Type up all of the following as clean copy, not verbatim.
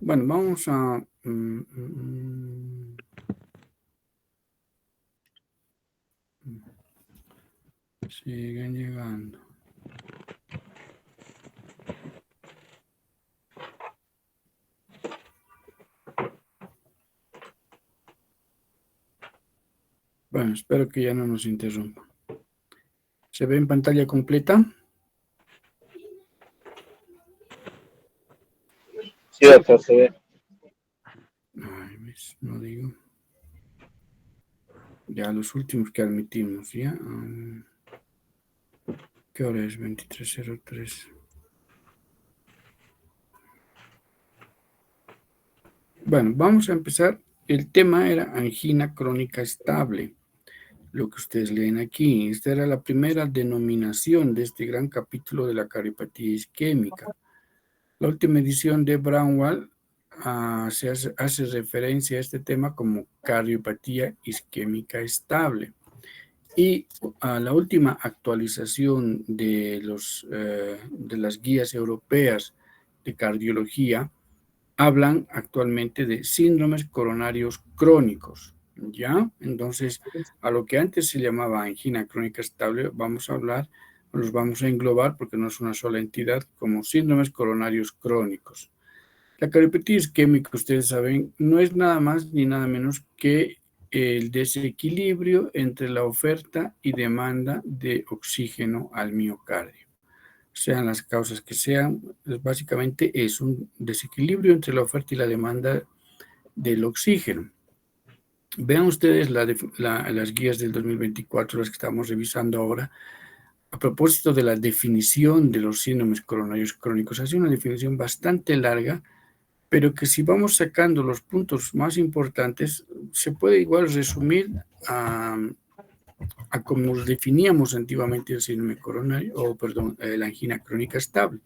Bueno, vamos a... siguen llegando. Bueno, espero que ya no nos interrumpa. ¿Se ve en pantalla completa? Sí, doctor, se ve. Ay, no digo. Ya los últimos que admitimos, ¿ya? ¿Qué hora es? 23:03. Bueno, vamos a empezar. El tema era angina crónica estable. Lo que ustedes leen aquí. Esta era la primera denominación de este gran capítulo de la cariopatía isquémica. La última edición de Brownwall hace referencia a este tema como cardiopatía isquémica estable. Y a la última actualización de las guías europeas de cardiología hablan actualmente de síndromes coronarios crónicos, ¿ya? Entonces, a lo que antes se llamaba angina crónica estable, vamos a hablar, los vamos a englobar, porque no es una sola entidad, como síndromes coronarios crónicos. La cariopatía isquémica, ustedes saben, no es nada más ni nada menos que el desequilibrio entre la oferta y demanda de oxígeno al miocardio. Sean las causas que sean, básicamente es un desequilibrio entre la oferta y la demanda del oxígeno. Vean ustedes las guías del 2024, las que estamos revisando ahora, a propósito de la definición de los síndromes coronarios crónicos. Hace una definición bastante larga, pero que si vamos sacando los puntos más importantes, se puede igual resumir a como definíamos antiguamente el síndrome coronario, la angina crónica estable.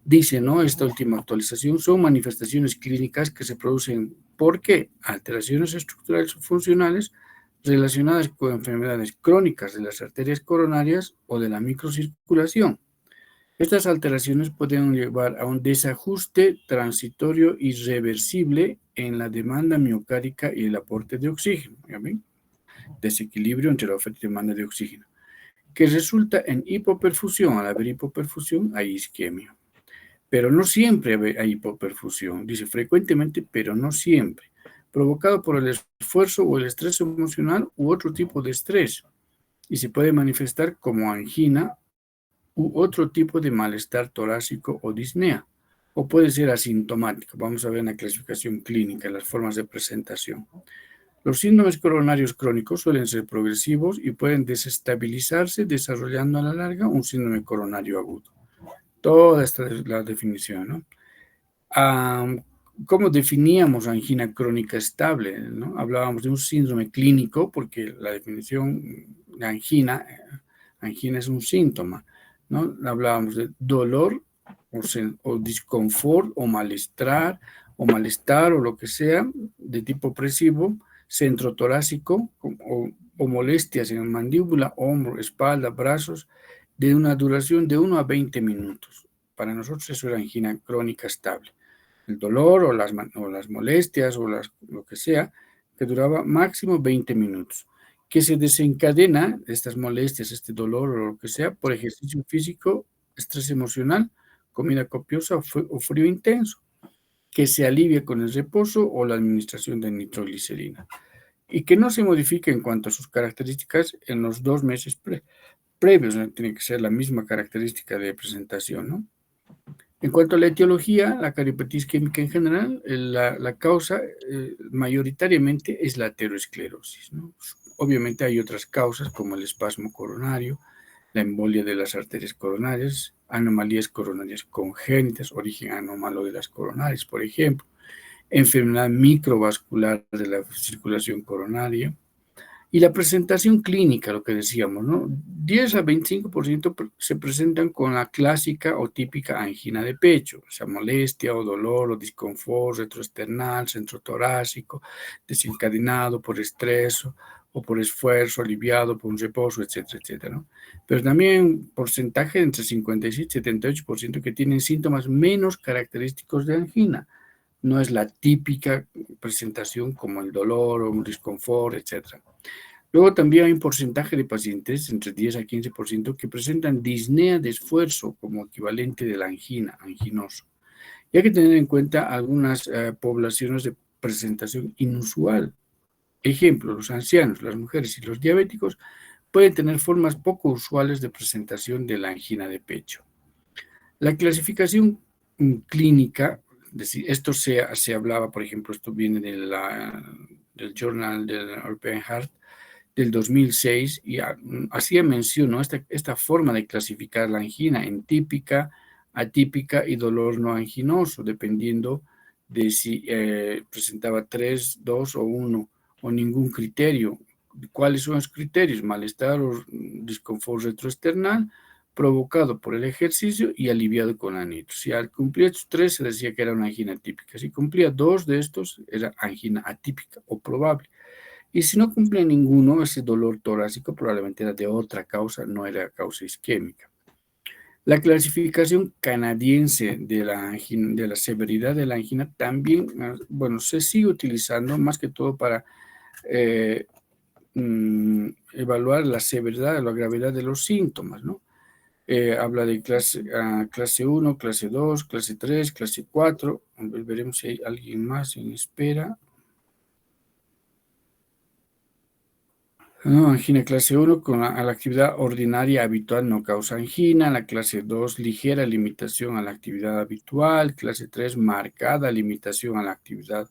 Dice, ¿no? Esta última actualización son manifestaciones clínicas que se producen porque alteraciones estructurales o funcionales relacionadas con enfermedades crónicas de las arterias coronarias o de la microcirculación. Estas alteraciones pueden llevar a un desajuste transitorio irreversible en la demanda miocárdica y el aporte de oxígeno. ¿Ya ven? Desequilibrio entre la oferta y demanda de oxígeno, que resulta en hipoperfusión. Al haber hipoperfusión hay isquemia. Pero no siempre hay hipoperfusión, dice frecuentemente, pero no siempre, provocado por el esfuerzo o el estrés emocional u otro tipo de estrés, y se puede manifestar como angina u otro tipo de malestar torácico o disnea, o puede ser asintomático. Vamos a ver en la clasificación clínica las formas de presentación. Los síndromes coronarios crónicos suelen ser progresivos y pueden desestabilizarse desarrollando a la larga un síndrome coronario agudo. Toda esta es la definición, ¿no? ¿Cómo definíamos angina crónica estable? ¿No? Hablábamos de un síndrome clínico, porque la definición de angina es un síntoma, ¿no? Hablábamos de dolor o disconfort o malestar o lo que sea de tipo opresivo, centro torácico o molestias en mandíbula, hombro, espalda, brazos, de una duración de 1 a 20 minutos. Para nosotros eso era angina crónica estable. El dolor o las molestias o lo que sea, que duraba máximo 20 minutos. Que se desencadena estas molestias, este dolor o lo que sea, por ejercicio físico, estrés emocional, comida copiosa o frío intenso, que se alivia con el reposo o la administración de nitroglicerina, y que no se modifica en cuanto a sus características en los 2 meses previos, ¿no? Tiene que ser la misma característica de presentación, ¿no? En cuanto a la etiología, la cariopatía isquémica en general, la causa mayoritariamente es la aterosclerosis, ¿no? Obviamente hay otras causas como el espasmo coronario, la embolia de las arterias coronarias, anomalías coronarias congénitas, origen anómalo de las coronarias, por ejemplo, enfermedad microvascular de la circulación coronaria. Y la presentación clínica, lo que decíamos, ¿no? 10 a 25% se presentan con la clásica o típica angina de pecho, o sea, molestia o dolor o disconfort retroesternal, centro torácico, desencadenado por estrés o por esfuerzo, aliviado por un reposo, etcétera, etcétera, ¿no? Pero también porcentaje entre 57 y 78% que tienen síntomas menos característicos de angina, no es la típica presentación como el dolor o un disconfort, etc. Luego también hay un porcentaje de pacientes, entre 10 a 15%, que presentan disnea de esfuerzo como equivalente de la angina, anginoso. Y hay que tener en cuenta algunas poblaciones de presentación inusual. Ejemplo, los ancianos, las mujeres y los diabéticos pueden tener formas poco usuales de presentación de la angina de pecho. La clasificación clínica, esto se hablaba, por ejemplo, esto viene del Journal del European Heart del 2006 y hacía mención, ¿no? esta forma de clasificar la angina en típica, atípica y dolor no anginoso, dependiendo de si presentaba 3, 2 o 1 o ningún criterio. ¿Cuáles son los criterios? Malestar o disconfort retroesternal provocado por el ejercicio y aliviado con anhidro. Si al cumplir estos 3 se decía que era una angina típica. Si cumplía 2 de estos, era angina atípica o probable. Y si no cumplía ninguno, ese dolor torácico probablemente era de otra causa, no era causa isquémica. La clasificación canadiense de la severidad de la angina también, bueno, se sigue utilizando más que todo para evaluar la severidad o la gravedad de los síntomas, ¿no? Habla de clase 1, clase 2, clase 3, clase 4. Veremos si hay alguien más en espera. No, angina clase 1 a la actividad ordinaria habitual no causa angina, la clase 2 ligera limitación a la actividad habitual, clase 3 marcada limitación a la actividad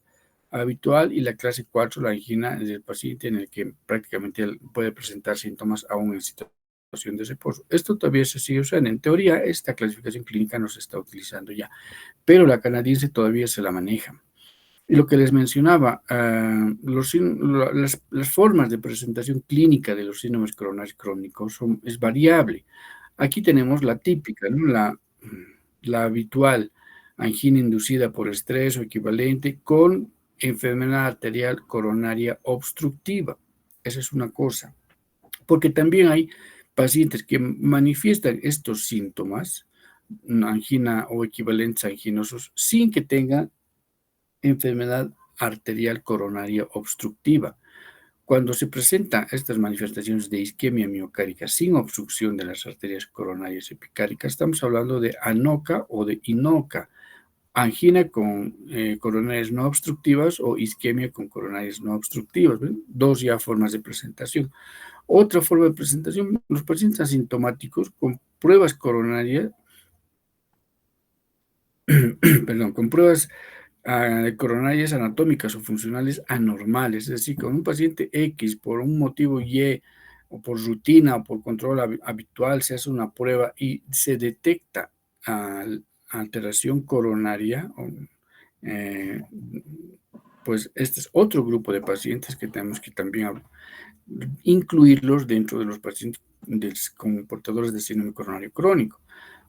habitual y la clase 4 la angina del paciente en el que prácticamente puede presentar síntomas aún en situación de reposo. Esto todavía se sigue usando. En teoría, esta clasificación clínica no se está utilizando ya, pero la canadiense todavía se la maneja. Y lo que les mencionaba, las formas de presentación clínica de los síndromes coronarios crónicos es variable. Aquí tenemos la típica, ¿no? La habitual, angina inducida por estrés o equivalente con enfermedad arterial coronaria obstructiva. Esa es una cosa. Porque también hay pacientes que manifiestan estos síntomas, una angina o equivalentes anginosos, sin que tengan enfermedad arterial coronaria obstructiva. Cuando se presentan estas manifestaciones de isquemia miocárdica sin obstrucción de las arterias coronarias epicárdicas, estamos hablando de ANOCA o de INOCA, angina con coronarias no obstructivas o isquemia con coronarias no obstructivas. ¿Ven? Dos ya formas de presentación. Otra forma de presentación, los pacientes asintomáticos con pruebas coronarias, perdón, con pruebas coronarias anatómicas o funcionales anormales, es decir, con un paciente X por un motivo Y o por rutina o por control habitual se hace una prueba y se detecta alteración coronaria, pues este es otro grupo de pacientes que tenemos que también incluirlos dentro de los pacientes con portadores de síndrome coronario crónico.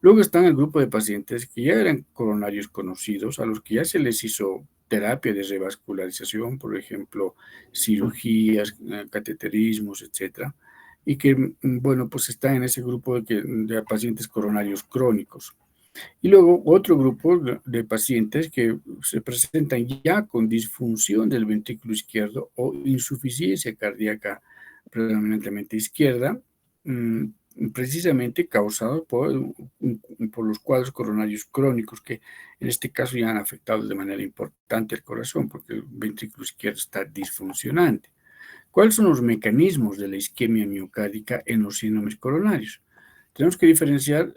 Luego están el grupo de pacientes que ya eran coronarios conocidos, a los que ya se les hizo terapia de revascularización, por ejemplo, cirugías, cateterismos, etcétera, y que, bueno, pues están en ese grupo de pacientes coronarios crónicos. Y luego otro grupo de pacientes que se presentan ya con disfunción del ventrículo izquierdo o insuficiencia cardíaca predominantemente izquierda, precisamente causado por los cuadros coronarios crónicos, que en este caso ya han afectado de manera importante el corazón, porque el ventrículo izquierdo está disfuncionante. ¿Cuáles son los mecanismos de la isquemia miocárdica en los síndromes coronarios? Tenemos que diferenciar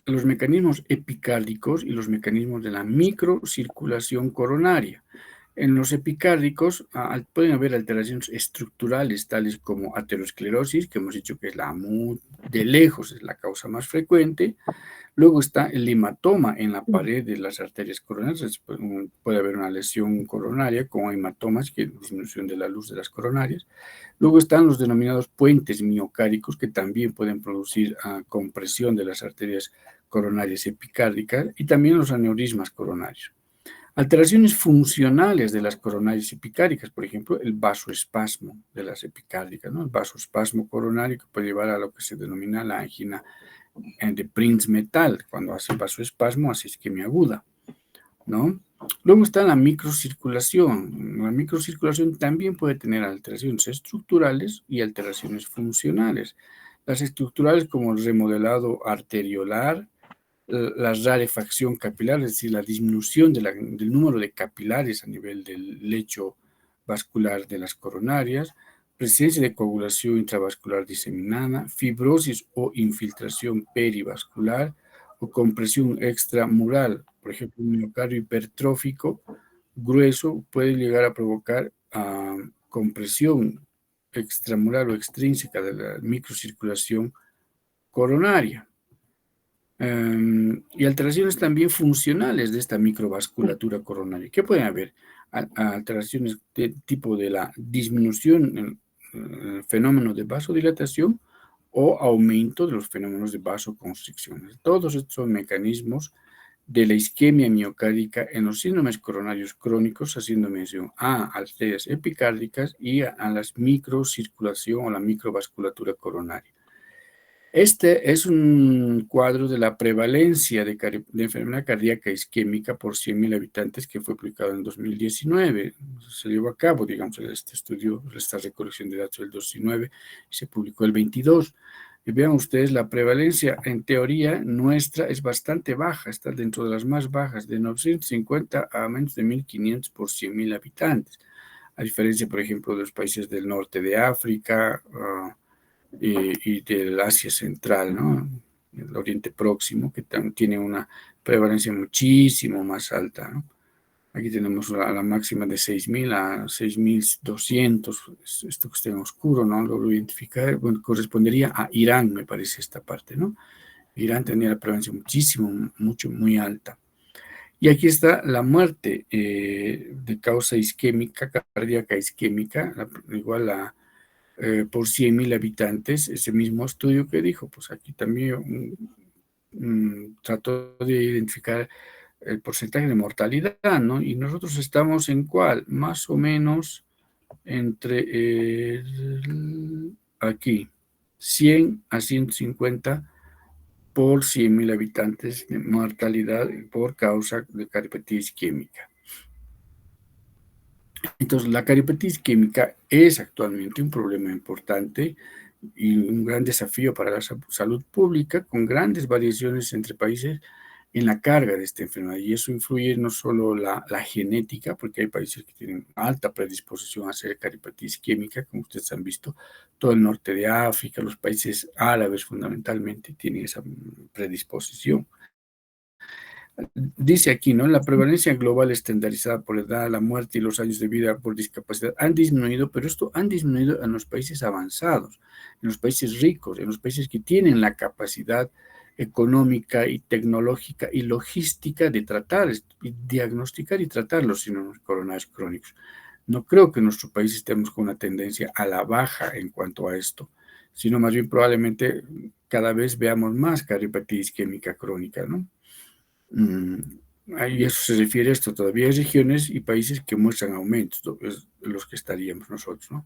los mecanismos epicárdicos y los mecanismos de la microcirculación coronaria. En los epicárdicos pueden haber alteraciones estructurales tales como aterosclerosis, que hemos dicho que es de lejos es la causa más frecuente. Luego está el hematoma en la pared de las arterias coronarias. Puede haber una lesión coronaria con hematomas, que es disminución de la luz de las coronarias. Luego están los denominados puentes miocárdicos, que también pueden producir compresión de las arterias coronarias epicárdicas, y también los aneurismas coronarios. Alteraciones funcionales de las coronarias epicárdicas, por ejemplo, el vasoespasmo de las epicárdicas, ¿no? El vasoespasmo coronario que puede llevar a lo que se denomina la angina de Prinzmetal, cuando hace vasoespasmo, hace isquemia aguda. ¿no? Luego está la microcirculación. La microcirculación también puede tener alteraciones estructurales y alteraciones funcionales. Las estructurales como el remodelado arteriolar, la rarefacción capilar, es decir, la disminución del número de capilares a nivel del lecho vascular de las coronarias, presencia de coagulación intravascular diseminada, fibrosis o infiltración perivascular o compresión extramural. Por ejemplo, un miocardio hipertrófico grueso puede llegar a provocar compresión extramural o extrínseca de la microcirculación coronaria. Y alteraciones también funcionales de esta microvasculatura coronaria. ¿Qué pueden haber? Alteraciones de tipo de la disminución en el fenómeno de vasodilatación o aumento de los fenómenos de vasoconstricción. Todos estos son mecanismos de la isquemia miocárdica en los síndromes coronarios crónicos, haciendo mención a arterias epicárdicas y a la microcirculación o la microvasculatura coronaria. Este es un cuadro de la prevalencia de enfermedad cardíaca isquémica por 100.000 habitantes que fue publicado en 2019. Se llevó a cabo, digamos, este estudio, esta recolección de datos del 2019 y se publicó el 22. Y vean ustedes, la prevalencia en teoría nuestra es bastante baja, está dentro de las más bajas, de 950 a menos de 1.500 por 100.000 habitantes. A diferencia, por ejemplo, de los países del norte de África, y del Asia Central, ¿no? El Oriente Próximo, que tiene una prevalencia muchísimo más alta, ¿no? Aquí tenemos la máxima de 6.000 a 6.200, esto que está en oscuro, ¿no? Lo identificar, bueno, correspondería a Irán, me parece esta parte, ¿no? Irán tenía la prevalencia muchísimo, mucho, muy alta. Y aquí está la muerte de causa isquémica, cardíaca isquémica, igual a por 100.000 habitantes, ese mismo estudio que dijo, pues aquí también trató de identificar el porcentaje de mortalidad, ¿no? Y nosotros estamos en cuál, más o menos entre aquí, 100 a 150 por 100.000 habitantes de mortalidad por causa de cardiopatia isquémica. Entonces, la cardiopatia isquémica es actualmente un problema importante y un gran desafío para la salud pública, con grandes variaciones entre países en la carga de esta enfermedad. Y eso influye no solo la genética, porque hay países que tienen alta predisposición a hacer cardiopatia isquémica, como ustedes han visto, todo el norte de África, los países árabes fundamentalmente tienen esa predisposición. Dice aquí, ¿no? La prevalencia global estandarizada por la edad, la muerte y los años de vida por discapacidad han disminuido, pero esto han disminuido en los países avanzados, en los países ricos, en los países que tienen la capacidad económica y tecnológica y logística de tratar, diagnosticar y tratar los síndromes coronarios crónicos. No creo que en nuestro país estemos con una tendencia a la baja en cuanto a esto, sino más bien probablemente cada vez veamos más cardiopatia isquémica crónica, ¿no? Y eso se refiere a esto. Todavía hay regiones y países que muestran aumentos, los que estaríamos nosotros, ¿no?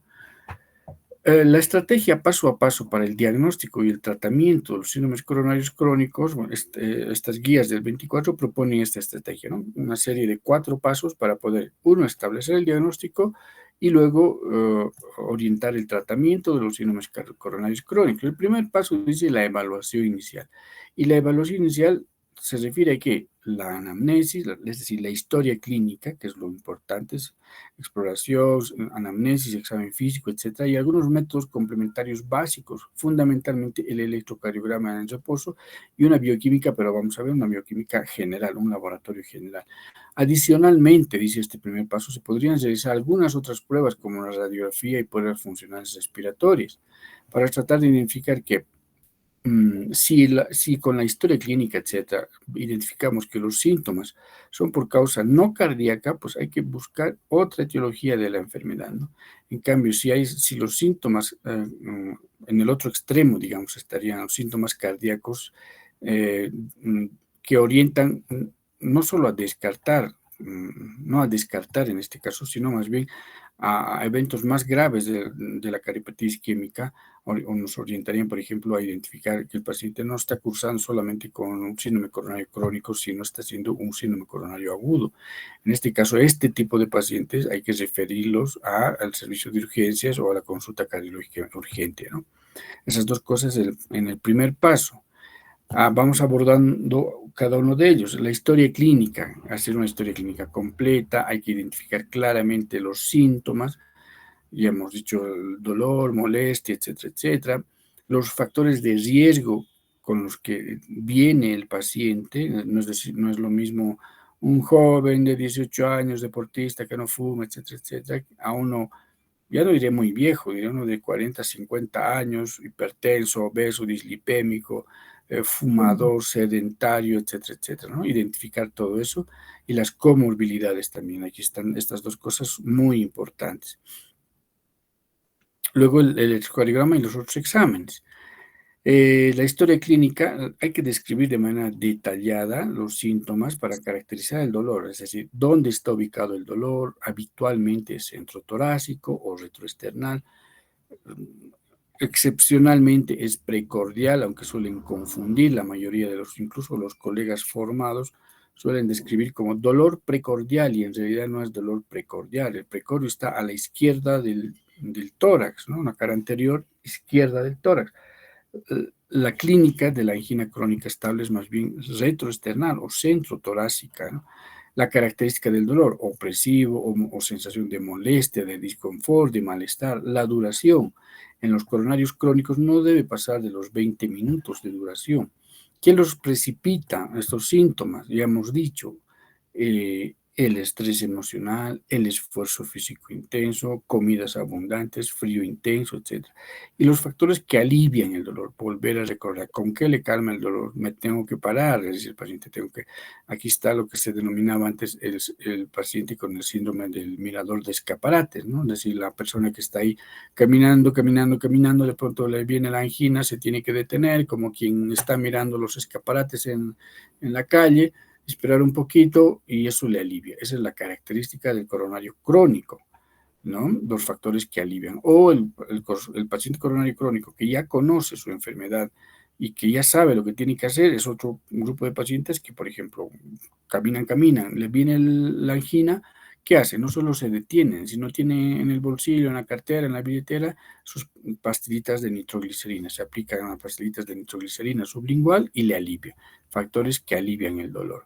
La estrategia paso a paso para el diagnóstico y el tratamiento de los síndromes coronarios crónicos, bueno, estas guías del 24 proponen esta estrategia, ¿no? Una serie de 4 pasos para poder, uno, establecer el diagnóstico y luego orientar el tratamiento de los síndromes coronarios crónicos. El primer paso dice la evaluación inicial. Y la evaluación inicial se refiere a que la anamnesis, es decir, la historia clínica, que es lo importante, es exploración, anamnesis, examen físico, etcétera, y algunos métodos complementarios básicos, fundamentalmente el electrocardiograma en reposo y una bioquímica, pero vamos a ver una bioquímica general, un laboratorio general. Adicionalmente, dice este primer paso, se podrían realizar algunas otras pruebas como la radiografía y pruebas funcionales respiratorias para tratar de identificar que si con la historia clínica, etcétera, identificamos que los síntomas son por causa no cardíaca, pues hay que buscar otra etiología de la enfermedad, ¿no? En cambio, si los síntomas, en el otro extremo, digamos, estarían los síntomas cardíacos que orientan no solo a descartar, no a descartar en este caso, sino más bien a eventos más graves de la cardiopatía isquémica, o nos orientarían, por ejemplo, a identificar que el paciente no está cursando solamente con un síndrome coronario crónico, sino está haciendo un síndrome coronario agudo. En este caso, este tipo de pacientes hay que referirlos al servicio de urgencias o a la consulta cardiológica urgente, ¿no? Esas dos cosas en el primer paso. Vamos abordando cada uno de ellos. La historia clínica, hacer una historia clínica completa, hay que identificar claramente los síntomas, ya hemos dicho el dolor, molestia, etcétera, etcétera. Los factores de riesgo con los que viene el paciente, no es decir, no es lo mismo un joven de 18 años, deportista, que no fuma, etcétera, etcétera, a uno, ya no diré muy viejo, diré uno de 40, 50 años, hipertenso, obeso, dislipémico, fumador, sedentario, etcétera, etcétera, ¿no? Identificar todo eso y las comorbilidades también. Aquí están estas dos cosas muy importantes. Luego el electrocardiograma y los otros exámenes. La historia clínica hay que describir de manera detallada los síntomas para caracterizar el dolor, es decir, dónde está ubicado el dolor, habitualmente es centro torácico o retroesternal, excepcionalmente es precordial, aunque suelen confundir la mayoría de incluso los colegas formados, suelen describir como dolor precordial y en realidad no es dolor precordial. El precordio está a la izquierda del tórax, ¿no? Una cara anterior izquierda del tórax. La clínica de la angina crónica estable es más bien retroesternal o centro torácica, ¿no? La característica del dolor, opresivo o sensación de molestia, de disconfort, de malestar, la duración. En los coronarios crónicos no debe pasar de los 20 minutos de duración. ¿Qué los precipita estos síntomas? Ya hemos dicho, el estrés emocional, el esfuerzo físico intenso, comidas abundantes, frío intenso, etc. Y los factores que alivian el dolor, volver a recordar, ¿con qué le calma el dolor? Me tengo que parar, es decir, el paciente aquí está lo que se denominaba antes el paciente con el síndrome del mirador de escaparates, ¿no? Es decir, la persona que está ahí caminando, caminando, caminando, de pronto le viene la angina, se tiene que detener, como quien está mirando los escaparates en la calle, esperar un poquito y eso le alivia. Esa es la característica del coronario crónico, ¿no? Los factores que alivian. O el paciente coronario crónico que ya conoce su enfermedad y que ya sabe lo que tiene que hacer, es otro grupo de pacientes que, por ejemplo, caminan, le viene la angina, ¿qué hace? No solo se detienen, sino tiene en el bolsillo, en la cartera, en la billetera, sus pastillitas de nitroglicerina. Se aplican las pastillitas de nitroglicerina sublingual y le alivia. Factores que alivian el dolor.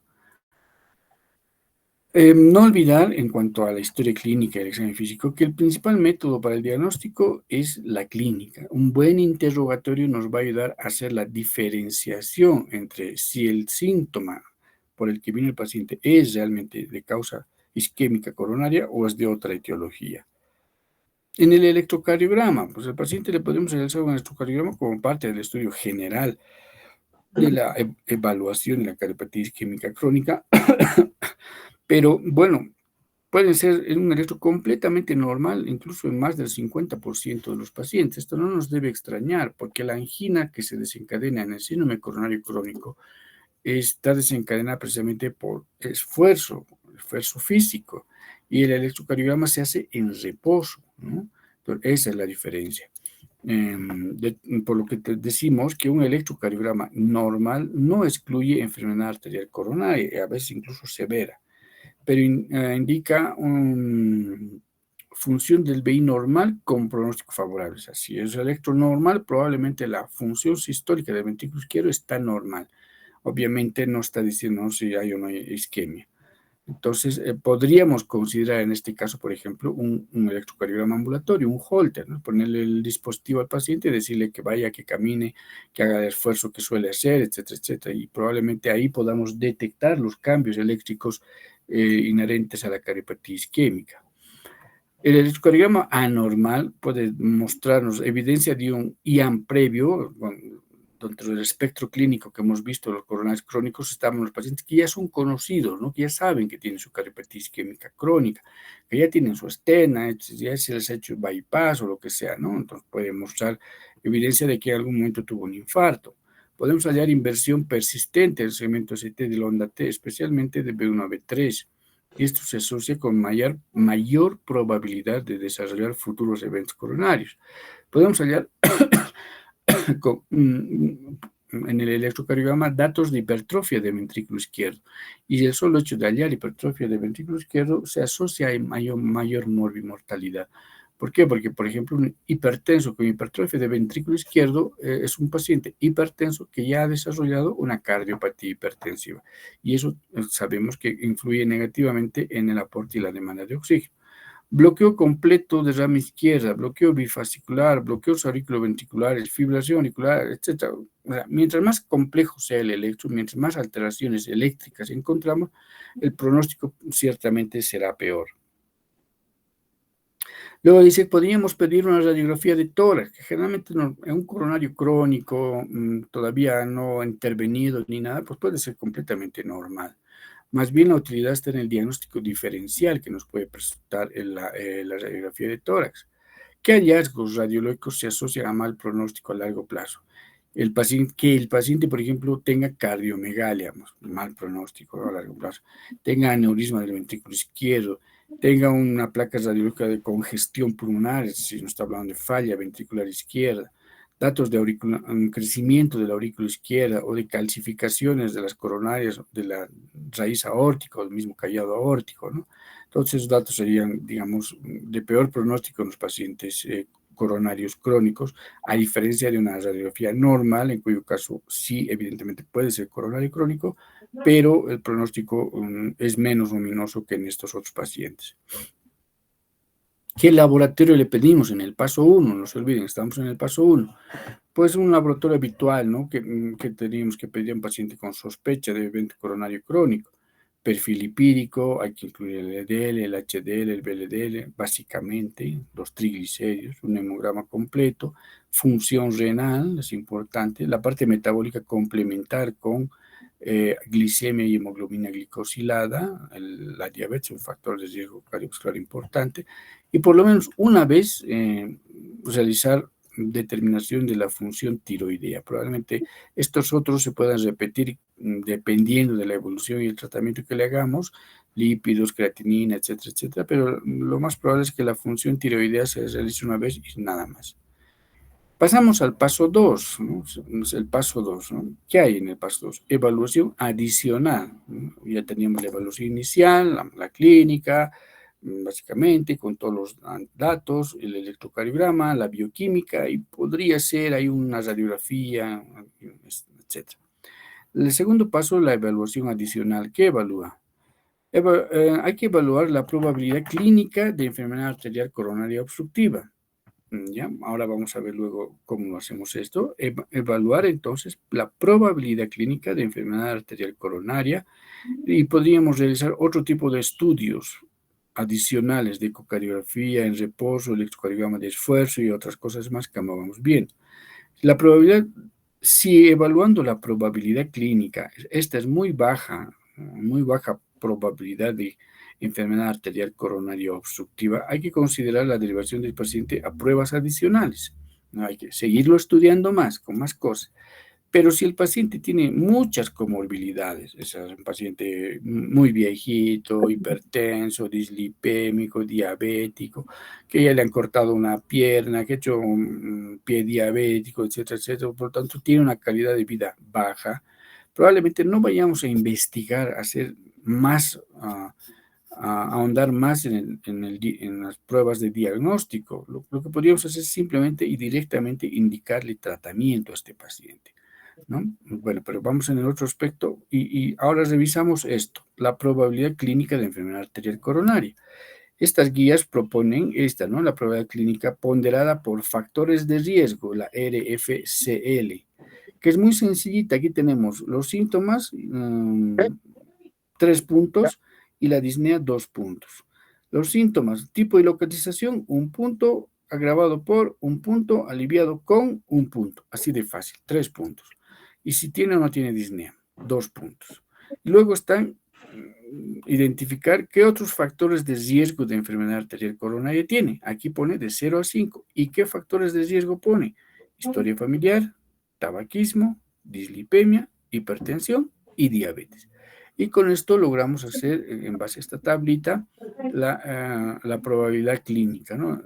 No olvidar, en cuanto a la historia clínica y el examen físico, que el principal método para el diagnóstico es la clínica. Un buen interrogatorio nos va a ayudar a hacer la diferenciación entre si el síntoma por el que viene el paciente es realmente de causa isquémica coronaria o es de otra etiología. En el electrocardiograma, pues al paciente le podemos realizar un electrocardiograma como parte del estudio general de la evaluación de la cardiopatía isquémica crónica, pero bueno, pueden ser en un electro completamente normal, incluso en más del 50% de los pacientes. Esto no nos debe extrañar, porque la angina que se desencadena en el síndrome coronario crónico está desencadenada precisamente por esfuerzo físico, y el electrocardiograma se hace en reposo, ¿no? Entonces, esa es la diferencia. Por lo que decimos que un electrocardiograma normal no excluye enfermedad arterial coronaria, a veces incluso severa, pero indica función del BI normal con pronóstico favorable. O sea, si es electro normal, probablemente la función sistólica del ventrículo izquierdo está normal. Obviamente no está diciendo si hay o no hay isquemia. Entonces, podríamos considerar en este caso, por ejemplo, un electrocardiograma ambulatorio, un Holter, ¿no? Ponerle el dispositivo al paciente y decirle que vaya, que camine, que haga el esfuerzo que suele hacer, etcétera, etcétera. Y probablemente ahí podamos detectar los cambios eléctricos inherentes a la cardiopatía isquémica. El electrocardiograma anormal puede mostrarnos evidencia de un IAM previo. Dentro del espectro clínico que hemos visto, los coronarios crónicos, estamos los pacientes que ya son conocidos, ¿no? Que ya saben que tienen su cardiopatía isquémica crónica, que ya tienen su estena, ya se les ha hecho bypass o lo que sea, ¿no? Entonces puede mostrar evidencia de que en algún momento tuvo un infarto. Podemos hallar inversión persistente del segmento ST de la onda T, especialmente de B1 a B3. Esto se asocia con mayor probabilidad de desarrollar futuros eventos coronarios. Podemos hallar en el electrocardiograma datos de hipertrofia del ventrículo izquierdo. Y el solo hecho de hallar hipertrofia del ventrículo izquierdo se asocia a mayor morbimortalidad. ¿Por qué? Porque, por ejemplo, un hipertenso con hipertrofia del ventrículo izquierdo es un paciente hipertenso que ya ha desarrollado una cardiopatía hipertensiva. Y eso sabemos que influye negativamente en el aporte y la demanda de oxígeno. Bloqueo completo de rama izquierda, bloqueo bifascicular, bloqueos auriculoventriculares, fibrilación auricular, etc. O sea, mientras más complejo sea el electro, mientras más alteraciones eléctricas encontramos, el pronóstico ciertamente será peor. Luego dice, podríamos pedir una radiografía de tórax, que generalmente en un coronario crónico, todavía no intervenido ni nada, pues puede ser completamente normal. Más bien la utilidad está en el diagnóstico diferencial que nos puede presentar la radiografía de tórax. ¿Qué hallazgos radiológicos se asocian a mal pronóstico a largo plazo? Que el paciente, por ejemplo, tenga cardiomegalia, mal pronóstico a largo plazo, tenga aneurisma del ventrículo izquierdo, tenga una placa radiológica de congestión pulmonar, es decir, no está hablando de falla ventricular izquierda, datos de un crecimiento de la aurícula izquierda o de calcificaciones de las coronarias, de la raíz aórtica o del mismo callado aórtico, ¿no? Entonces, esos datos serían, digamos, de peor pronóstico en los pacientes coronarios crónicos, a diferencia de una radiografía normal, en cuyo caso sí, evidentemente puede ser coronario crónico, pero el pronóstico es menos luminoso que en estos otros pacientes. ¿Qué laboratorio le pedimos en el paso 1? No se olviden, estamos en el paso 1. Pues un laboratorio habitual, ¿no? Que teníamos que pedir a un paciente con sospecha de evento coronario crónico. Perfil lipídico, hay que incluir el LDL, el HDL, el VLDL, básicamente, los triglicéridos, un hemograma completo, función renal, es importante, la parte metabólica complementar con glicemia y hemoglobina glicosilada, la diabetes, un factor de riesgo cardiovascular importante, y por lo menos una vez realizar determinación de la función tiroidea. Probablemente estos otros se puedan repetir dependiendo de la evolución y el tratamiento que le hagamos, lípidos, creatinina, etcétera, etcétera, pero lo más probable es que la función tiroidea se realice una vez y nada más. Pasamos al paso 2, ¿no? El paso 2, ¿no? ¿Qué hay en el paso 2? Evaluación adicional, ¿no? Ya teníamos la evaluación inicial, la clínica, básicamente con todos los datos, el electrocardiograma, la bioquímica, y podría ser ahí una radiografía, etc. El segundo paso, la evaluación adicional. ¿Qué evalúa? Hay que evaluar la probabilidad clínica de enfermedad arterial coronaria obstructiva. ¿Ya? Ahora vamos a ver luego cómo hacemos esto. Evaluar entonces la probabilidad clínica de enfermedad arterial coronaria, y podríamos realizar otro tipo de estudios adicionales de ecocardiografía en reposo, electrocardiograma de esfuerzo y otras cosas más que vamos bien. La probabilidad, si evaluando la probabilidad clínica, esta es muy baja probabilidad de enfermedad arterial coronaria obstructiva, hay que considerar la derivación del paciente a pruebas adicionales. No hay que seguirlo estudiando más, con más cosas. Pero si el paciente tiene muchas comorbilidades, es un paciente muy viejito, hipertenso, dislipémico, diabético, que ya le han cortado una pierna, que ha hecho un pie diabético, etcétera, etcétera, por lo tanto tiene una calidad de vida baja, probablemente no vayamos a investigar, a hacer más, a ahondar más en las pruebas de diagnóstico. Lo que podríamos hacer es simplemente y directamente indicarle tratamiento a este paciente, ¿no? Bueno, pero vamos en el otro aspecto y ahora revisamos esto, la probabilidad clínica de enfermedad arterial coronaria. Estas guías proponen esta, ¿no? La probabilidad clínica ponderada por factores de riesgo, la RFCL, que es muy sencillita. Aquí tenemos los síntomas, 3 puntos, y la disnea, 2 puntos. Los síntomas, tipo y localización, 1 punto, agravado por 1 punto, aliviado con 1 punto. Así de fácil, 3 puntos. Y si tiene o no tiene disnea, 2 puntos. Y luego están identificar qué otros factores de riesgo de enfermedad arterial coronaria tiene. Aquí pone de 0 a 5. ¿Y qué factores de riesgo pone? Historia familiar, tabaquismo, dislipemia, hipertensión y diabetes. Y con esto logramos hacer, en base a esta tablita, la probabilidad clínica, ¿no?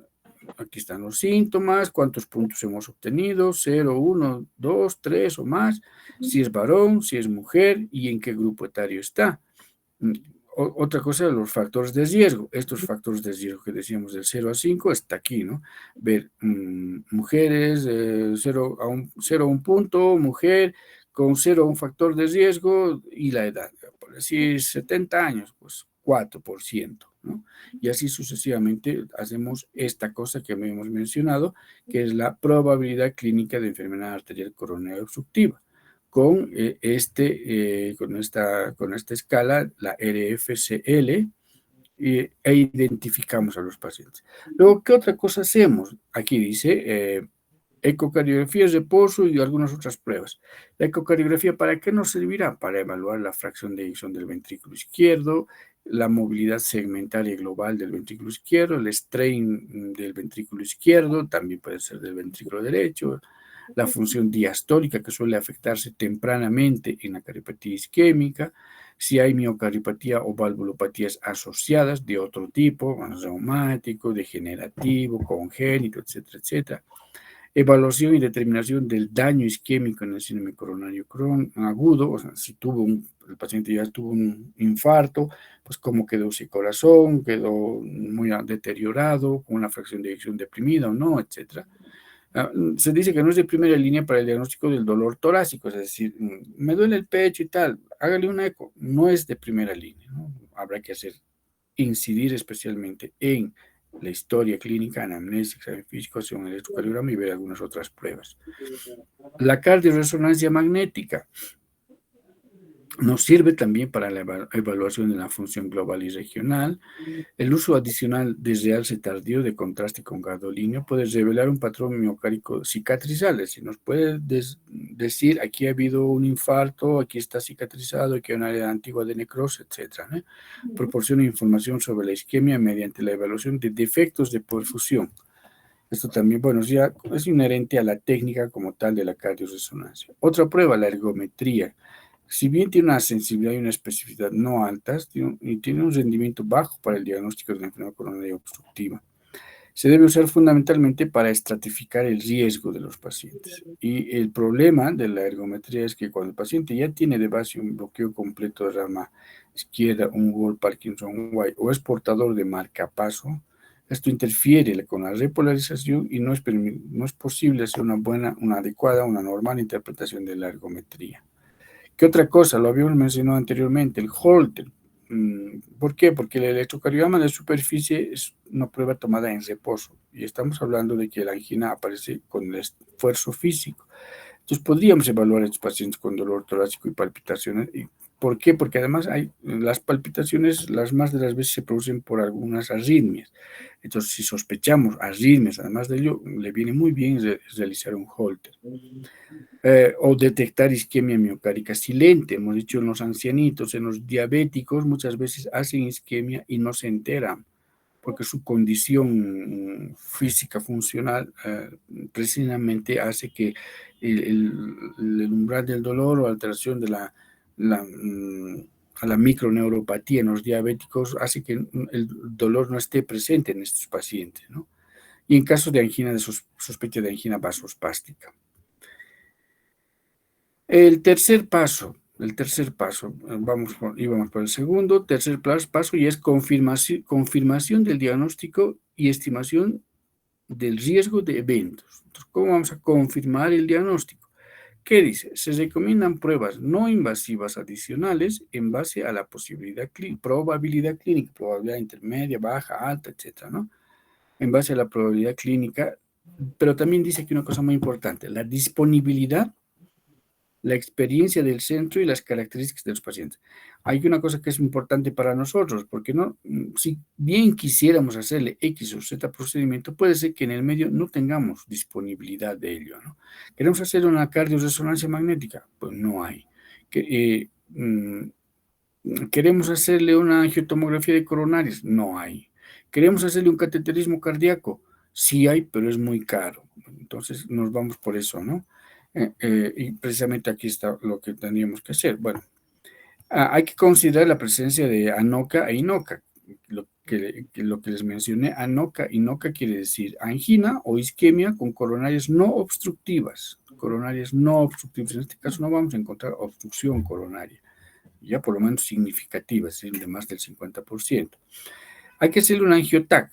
Aquí están los síntomas, cuántos puntos hemos obtenido, 0, 1, 2, 3 o más, si es varón, si es mujer y en qué grupo etario está. Otra cosa, los factores de riesgo. Estos factores de riesgo que decíamos del 0 a 5 está aquí, ¿no? Ver mujeres, 0 a 1 punto, mujer con 0 a un factor de riesgo y la edad. Por decir 70 años, pues 4%, ¿no? Y así sucesivamente hacemos esta cosa que hemos mencionado, que es la probabilidad clínica de enfermedad arterial coronaria obstructiva con, con esta escala, la RFCL, e identificamos a los pacientes. Luego, ¿qué otra cosa hacemos? Aquí dice ecocardiografía, reposo y algunas otras pruebas. La ecocardiografía, ¿para qué nos servirá? Para evaluar la fracción de eyección del ventrículo izquierdo, la movilidad segmentaria global del ventrículo izquierdo, el strain del ventrículo izquierdo, también puede ser del ventrículo derecho, la función diastólica que suele afectarse tempranamente en la cardiopatía isquémica, si hay miocardiopatía o valvulopatías asociadas de otro tipo, reumático, degenerativo, congénito, etcétera, etcétera. Evaluación y determinación del daño isquémico en el síndrome coronario agudo, o sea, si el paciente ya tuvo un infarto, pues cómo quedó su corazón, quedó muy deteriorado, con una fracción de eyección deprimida o no, etcétera. Se dice que no es de primera línea para el diagnóstico del dolor torácico, es decir, me duele el pecho y tal, hágale una eco, no es de primera línea, ¿no? Habrá que incidir especialmente en la historia clínica, anamnesis, examen físico, hacer un electrocardiograma y ver algunas otras pruebas. La cardioresonancia magnética nos sirve también para la evaluación de la función global y regional. El uso adicional de realce tardío de contraste con gadolinio puede revelar un patrón miocárdico cicatrizal, es decir, nos puede decir aquí ha habido un infarto, aquí está cicatrizado, aquí hay una área antigua de necrosis, etc. ¿no? Proporciona información sobre la isquemia mediante la evaluación de defectos de perfusión. Esto también, bueno, ya es inherente a la técnica como tal de la cardioresonancia. Otra prueba, la ergometría. Si bien tiene una sensibilidad y una especificidad no altas, tiene un rendimiento bajo para el diagnóstico de la enfermedad coronaria obstructiva. Se debe usar fundamentalmente para estratificar el riesgo de los pacientes. Y el problema de la ergometría es que cuando el paciente ya tiene de base un bloqueo completo de rama izquierda, un Wall Parkinson-White o es portador de marcapaso, esto interfiere con la repolarización y no es posible hacer una adecuada, una normal interpretación de la ergometría. ¿Qué otra cosa? Lo habíamos mencionado anteriormente, el Holter. ¿Por qué? Porque el electrocardiograma de superficie es una prueba tomada en reposo y estamos hablando de que la angina aparece con el esfuerzo físico. Entonces podríamos evaluar a estos pacientes con dolor torácico y palpitaciones. ¿Por qué? Porque además las palpitaciones, las más de las veces se producen por algunas arritmias. Entonces, si sospechamos arritmias, además de ello, le viene muy bien realizar un Holter. O detectar isquemia miocárdica silente. Hemos dicho en los ancianitos, en los diabéticos, muchas veces hacen isquemia y no se enteran, porque su condición física funcional precisamente hace que el umbral del dolor o alteración de a la microneuropatía en los diabéticos hace que el dolor no esté presente en estos pacientes, ¿no? Y en caso de angina, de sospecha de angina vasospástica. El tercer paso, íbamos por el segundo, tercer paso y es confirmación del diagnóstico y estimación del riesgo de eventos. Entonces, ¿cómo vamos a confirmar el diagnóstico? ¿Qué dice? Se recomiendan pruebas no invasivas adicionales en base a la probabilidad clínica, probabilidad intermedia, baja, alta, etcétera, ¿no? En base a la probabilidad clínica, pero también dice que una cosa muy importante, la disponibilidad, la experiencia del centro y las características de los pacientes. Hay una cosa que es importante para nosotros, porque no, si bien quisiéramos hacerle X o Z procedimiento, puede ser que en el medio no tengamos disponibilidad de ello, ¿no? ¿Queremos hacer una cardioresonancia magnética? Pues no hay. ¿Queremos hacerle una angiotomografía de coronarias? No hay. ¿Queremos hacerle un cateterismo cardíaco? Sí hay, pero es muy caro. Entonces nos vamos por eso, ¿no? Y precisamente aquí está lo que tendríamos que hacer. Bueno, Hay que considerar la presencia de ANOCA e INOCA. Lo que les mencioné, ANOCA, INOCA quiere decir angina o isquemia con coronarias no obstructivas. Coronarias no obstructivas. En este caso no vamos a encontrar obstrucción coronaria, ya por lo menos significativa, es decir, de más del 50%. Hay que hacerle un angiotac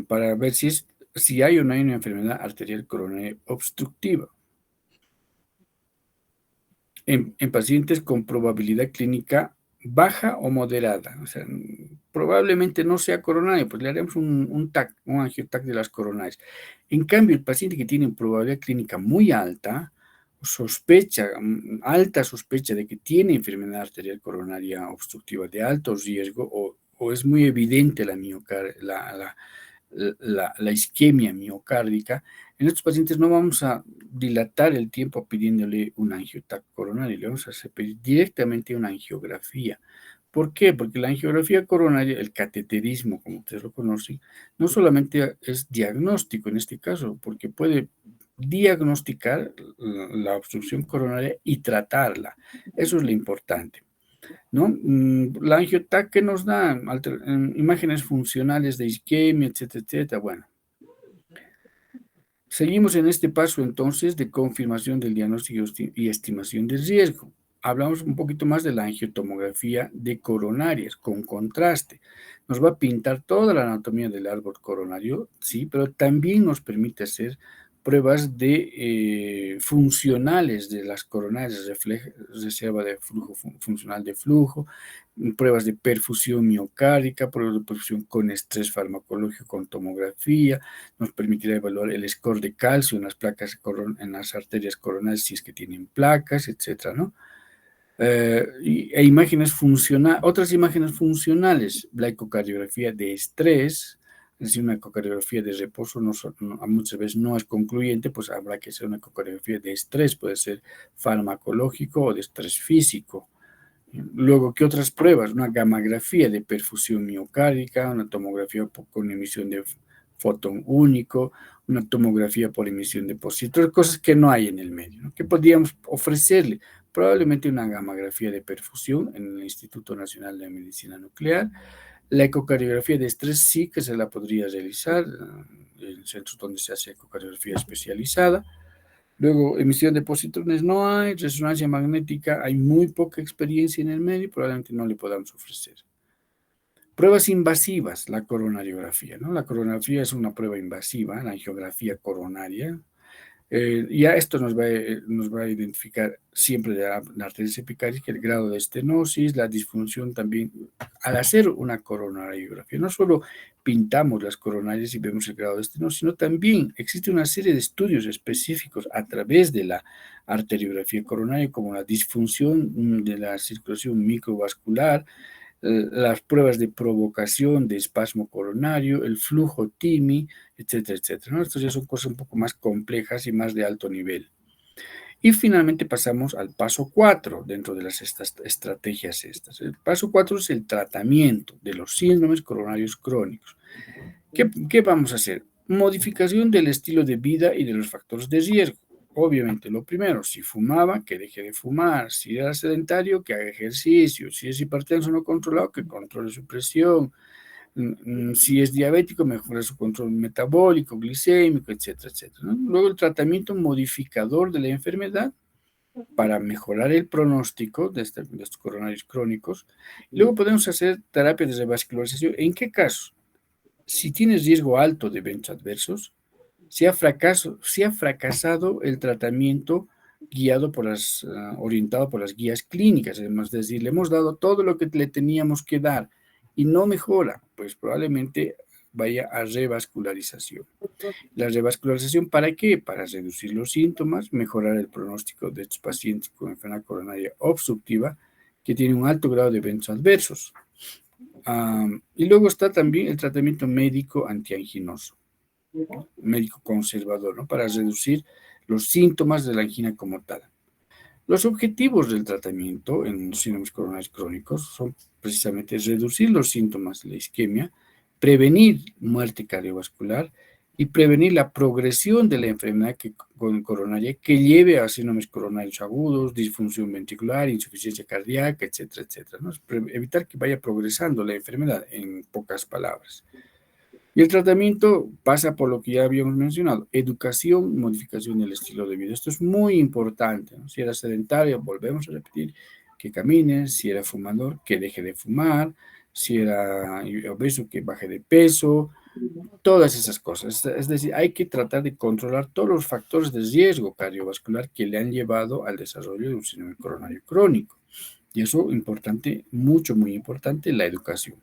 para ver si hay o no hay una enfermedad arterial coronaria obstructiva. En pacientes con probabilidad clínica baja o moderada, o sea, probablemente no sea coronaria, pues le haremos un TAC, un angiotac de las coronarias. En cambio, el paciente que tiene probabilidad clínica muy alta, alta sospecha de que tiene enfermedad arterial coronaria obstructiva de alto riesgo o es muy evidente la isquemia miocárdica, en estos pacientes no vamos a dilatar el tiempo pidiéndole un angiotac coronario, le vamos a hacer pedir directamente una angiografía. ¿Por qué? Porque la angiografía coronaria, el cateterismo, como ustedes lo conocen, no solamente es diagnóstico en este caso, porque puede diagnosticar la obstrucción coronaria y tratarla. Eso es lo importante, ¿no? La angiotac que nos da imágenes funcionales de isquemia, etcétera, etcétera. Bueno, seguimos en este paso entonces de confirmación del diagnóstico y estimación del riesgo. Hablamos un poquito más de la angiotomografía de coronarias con contraste. Nos va a pintar toda la anatomía del árbol coronario, sí, pero también nos permite hacer pruebas de funcionales de las coronarias, reserva de flujo funcional de flujo, pruebas de perfusión miocárdica, pruebas de perfusión con estrés farmacológico con tomografía, nos permitirá evaluar el score de calcio en las placas, en las arterias coronarias si es que tienen placas, etcétera, ¿no? Imágenes funcionales, otras imágenes funcionales, la ecocardiografía de estrés, es decir, una ecocardiografía de reposo muchas veces no es concluyente, pues habrá que hacer una ecocardiografía de estrés, puede ser farmacológico o de estrés físico. Luego, ¿qué otras pruebas? Una gammagrafía de perfusión miocárdica, una tomografía con emisión de fotón único, una tomografía por emisión de positrón, cosas que no hay en el medio, ¿no? ¿Qué podríamos ofrecerle? Probablemente una gammagrafía de perfusión en el Instituto Nacional de Medicina Nuclear. La ecocardiografía de estrés sí que se la podría realizar en centros donde se hace ecocardiografía especializada. Luego, emisión de positrones no hay, resonancia magnética, hay muy poca experiencia en el medio, probablemente no le podamos ofrecer. Pruebas invasivas, la coronariografía, ¿no? La coronariografía es una prueba invasiva, la angiografía coronaria. Ya esto nos va a identificar siempre de la arteria epicardias el grado de estenosis, la disfunción también. Al hacer una coronariografía, no solo pintamos las coronarias y vemos el grado de estenosis, sino también existe una serie de estudios específicos a través de la arteriografía coronaria, como la disfunción de la circulación microvascular, las pruebas de provocación de espasmo coronario, el flujo TIMI, etcétera, etcétera, ¿no? Estas ya son cosas un poco más complejas y más de alto nivel. Y finalmente pasamos al paso 4 dentro de estas estrategias estas. El paso 4 es el tratamiento de los síndromes coronarios crónicos. ¿Qué vamos a hacer? Modificación del estilo de vida y de los factores de riesgo. Obviamente, lo primero, si fumaba, que deje de fumar. Si era sedentario, que haga ejercicio. Si es hipertenso no controlado, que controle su presión. Si es diabético, mejore su control metabólico, glicémico, etcétera, etcétera, ¿no? Luego, el tratamiento modificador de la enfermedad para mejorar el pronóstico de estos coronarios crónicos. Luego podemos hacer terapia de revascularización. ¿En qué caso? Si tienes riesgo alto de eventos adversos, si ha fracasado el tratamiento guiado orientado por las guías clínicas, es decir, le hemos dado todo lo que le teníamos que dar y no mejora, pues probablemente vaya a revascularización. La revascularización, ¿para qué? Para reducir los síntomas, mejorar el pronóstico de estos pacientes con enfermedad coronaria obstructiva que tienen un alto grado de eventos adversos. Y luego está también el tratamiento médico antianginoso, médico conservador, ¿no? Para reducir los síntomas de la angina como tal. Los objetivos del tratamiento en síndromes coronarios crónicos son precisamente reducir los síntomas de la isquemia, prevenir muerte cardiovascular y prevenir la progresión de la enfermedad coronaria que lleve a síndromes coronarios agudos, disfunción ventricular, insuficiencia cardíaca, etcétera, etcétera, ¿no? Evitar que vaya progresando la enfermedad, en pocas palabras. Y el tratamiento pasa por lo que ya habíamos mencionado, educación, modificación del estilo de vida. Esto es muy importante, ¿no? Si era sedentario, volvemos a repetir, que camine; si era fumador, que deje de fumar; si era obeso, que baje de peso; todas esas cosas. Es decir, hay que tratar de controlar todos los factores de riesgo cardiovascular que le han llevado al desarrollo de un síndrome coronario crónico. Y eso importante, mucho, muy importante, la educación.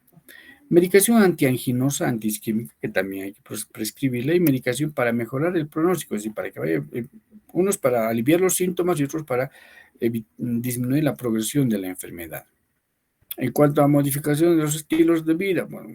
Medicación antianginosa, antiisquémica, que también hay que prescribirla, y medicación para mejorar el pronóstico, es decir, para que vaya, unos para aliviar los síntomas y otros para disminuir la progresión de la enfermedad. En cuanto a modificación de los estilos de vida, bueno,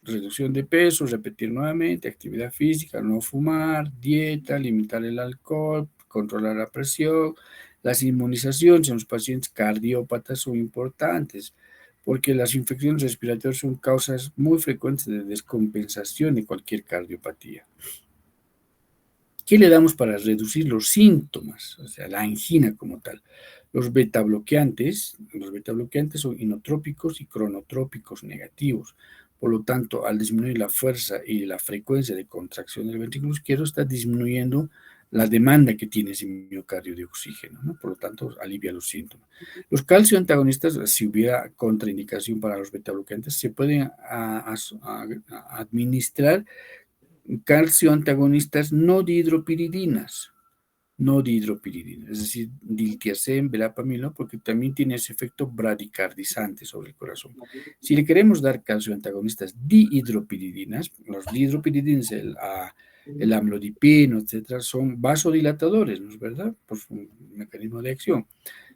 reducción de peso, repetir nuevamente, actividad física, no fumar, dieta, limitar el alcohol, controlar la presión. Las inmunizaciones en los pacientes cardiópatas son importantes, porque las infecciones respiratorias son causas muy frecuentes de descompensación de cualquier cardiopatía. ¿Qué le damos para reducir los síntomas? O sea, la angina como tal. Los betabloqueantes son inotrópicos y cronotrópicos negativos. Por lo tanto, al disminuir la fuerza y la frecuencia de contracción del ventrículo izquierdo, está disminuyendo la demanda que tiene ese miocardio de oxígeno, ¿no? Por lo tanto, alivia los síntomas. Los calcio antagonistas, si hubiera contraindicación para los betabloqueantes, se pueden administrar calcio antagonistas no dihidropiridinas, es decir, diltiazem, verapamil, porque también tiene ese efecto bradicardizante sobre el corazón. Si le queremos dar calcio antagonistas dihidropiridinas, los dihidropiridinas, el amlodipino, etcétera, son vasodilatadores, ¿no es verdad? Por su mecanismo de acción.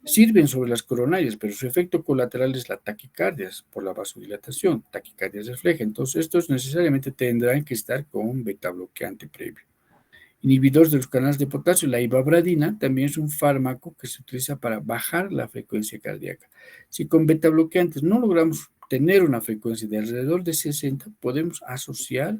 Sirven sobre las coronarias, pero su efecto colateral es la taquicardia por la vasodilatación, taquicardia refleja. Entonces, estos necesariamente tendrán que estar con un betabloqueante previo. Inhibidores de los canales de potasio, la ivabradina también es un fármaco que se utiliza para bajar la frecuencia cardíaca. Si con betabloqueantes no logramos tener una frecuencia de alrededor de 60, podemos asociar